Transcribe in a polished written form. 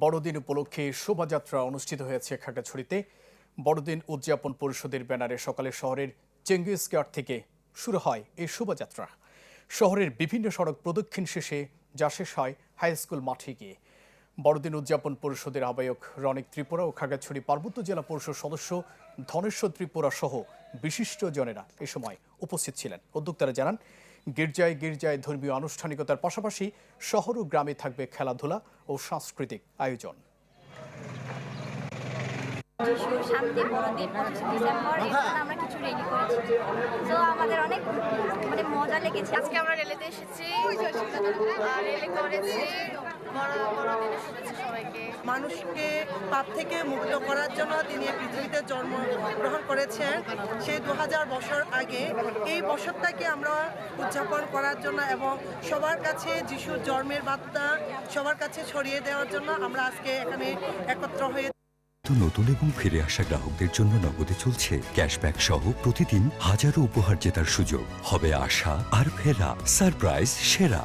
বড়দিন উপলক্ষে শোভাযাত্রা অনুষ্ঠিত হয়েছে খাগড়াছড়িতে। বড়দিন উদযাপন পরিষদের ব্যানারে সকালে শহরের চেঙ্গিসঘাট থেকে শুরু হয় এই শোভাযাত্রা। শহরের বিভিন্ন সড়ক প্রদক্ষিণ শেষে যা শেষ হয় হাই স্কুল মাঠে গিয়ে। বড়দিন উদযাপন পরিষদের আহ্বায়ক রনিক ত্রিপুরা ও খাগড়াছড়ি পার্বত্য জেলা পরিষদ সদস্য ধনেশ্বর ত্রিপুরা সহ বিশিষ্টজনেরা এ সময় উপস্থিত ছিলেন। উদ্যোক্তারা জানান, গির্জায় গির্জায় ধর্মীয় আনুষ্ঠানিকতার পাশাপাশি শহর ও গ্রামে থাকবে খেলাধুলা ও সাংস্কৃতিক আয়োজন। সামনে বড়দিন 25 ডিসেম্বর, এখন আমরা কিছু রেডি করেছি, তো আমাদের অনেক মজা লেগেছে। আজকে আমরা রেলেতে এসেছি, রেলে করেছি। বড়দিনের শুভেচ্ছা সবাইকে। মানুষকে পাপ থেকে মুক্ত করার জন্য তিনি পৃথিবীতে জন্মগ্রহণ করেছেন। সেই 2000 বছর আগে এই বছরটাকে আমরা উদযাপন করার জন্য এবং সবার কাছে যিশুর জন্মের বার্তা সবার কাছে ছড়িয়ে দেওয়ার জন্য আমরা আজকে এখানে একত্র হয়ে। নতুন এবং ফিরে আসা গ্রাহকদের জন্য নগদে চলছে ক্যাশব্যাক সহ প্রতিদিন হাজারো উপহার জেতার সুযোগ। হবে আশা আর ফেরা, সারপ্রাইজ সেরা।